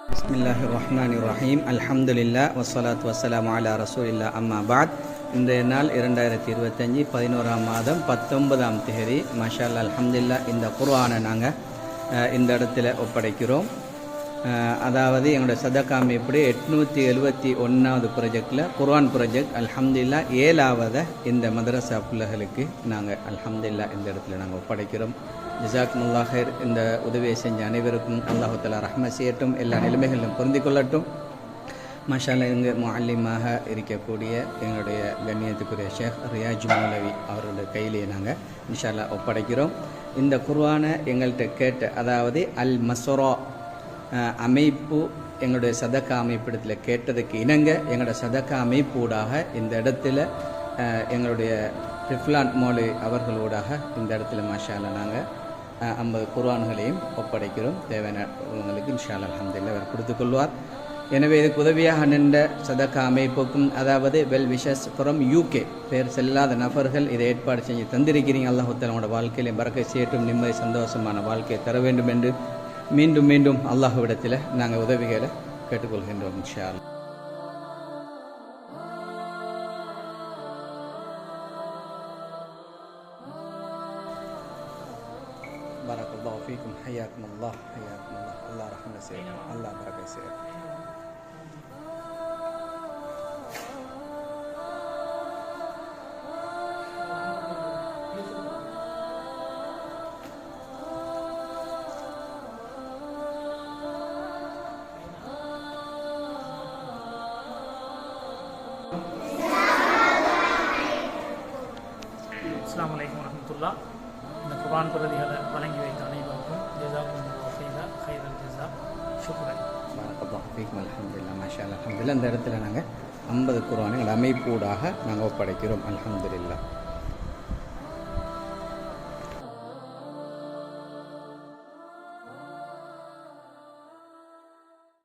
பிஸ்மில்லாஹிர் ரஹ்மானிர் ரஹீம். அல்ஹம்துலில்லாஹ் வஸ்ஸலாத்து வஸ்ஸலாமு அலா ரசூலில்லாஹ். அம்மா பாத். இன்றைய நாள் 2025 11ஆம் மாதம் 19ஆம் தேதி. மாஷா அல்லாஹ், அல்ஹம்துலில்லாஹ். இந்த குர்ஆனை நாங்கள் இந்த இடத்துல ஒப்படைக்கிறோம். அதாவது எங்களோட சதகா அமைப்பு 871வது ப்ராஜெக்டில் குர்ஆன் ப்ராஜெக்ட் அல்ஹம்துலில்லாஹ் 7வது இந்த மதரசா பிள்ளைகளுக்கு நாங்கள் அல்ஹம்துலில்லாஹ் இந்த இடத்துல நாங்கள் ஒப்படைக்கிறோம். ஜஸாக்குமுல்லாஹ் ஹைர். இந்த உதவியை செஞ்ச அனைவருக்கும் அல்லாஹு தஆலா ரஹ்மத் செய்யட்டும், எல்லா நிலைமைகளிலும் பொருந்தி கொள்ளட்டும். மாஷா அல்லாஹ், இங்கு முஅல்லிமாக இருக்கக்கூடிய எங்களுடைய கண்ணியத்துக்குரிய ஷேக் ரியாஜ் மௌலவி அவர்களுடைய கையிலேயே நாங்கள் இன்ஷா அல்லாஹ் ஒப்படைக்கிறோம். இந்த குர்ஆனை எங்கள்கிட்ட கேட்ட, அதாவது அல் மஸ்ரா அமைப்பு எங்களுடைய சதக்கா அமைப்பிடத்தில் கேட்டதுக்கு இணங்க எங்களோட சதக்கா அமைப்பூடாக இந்த இடத்துல எங்களுடைய ரிஃப்லான் மௌலவி அவர்களூடாக இந்த இடத்துல மாஷா அல்லாஹ் நாங்கள் 50 குர்ஆன்களையும் ஒப்படைக்கிறோம். தேவையானவங்களுக்கு இன்ஷா அல்லாஹ் அல்ஹம்துலில்லாஹ் அவர் கொடுத்துக்கொள்வார். எனவே இதுக்கு உதவியாக நின்ற சதக்கா அமைப்புக்கும், அதாவது வெல் விஷஸ் ஃப்ரம் UK பேர் செல்லாத நபர்கள் இதை ஏற்பாடு செஞ்சு தந்திருக்கிறீங்க. அல்லாஹ் தஆலா உங்களோட வாழ்க்கையிலே பரக்கத் செய்யட்டும், நிம்மதி சந்தோஷமான வாழ்க்கையை தர வேண்டும் என்று மீண்டும் மீண்டும் அல்லாஹ்விடத்தில் நாங்கள் உதவிகளை கேட்டுக்கொள்கின்றோம் இன்ஷா அல்லாஹ். பரக்கல்லாஹு ஃபீக்கும். ஹய்யாக்குமுல்லாஹ். அல்லாஹ் ரஹ்மத் செய்யட்டும், அல்லாஹ் பரக்கத் செய்யட்டும். அஸ்ஸலாமு அலைக்கும் வரஹ்மத்துல்லாஹ். இந்த குர்ஆன் பிரதிகளை வழங்கி வைத்த அனைவருக்கும் ஜஸாக்குமுல்லாஹு ஹைரல் ஜஸா. ஷுக்ரன். பரக்கல்லாஹு ஃபீக்கும். அல்ஹம்துலில்லாஹ். மாஷா அல்லாஹ், அல்ஹம்துலில்லாஹ். இந்த இடத்துல நாங்கள் 50 குர்ஆன்கள் அமைப்பூடாக நாங்கள் ஒப்படைக்கிறோம். அல்ஹம்துலில்லாஹ்.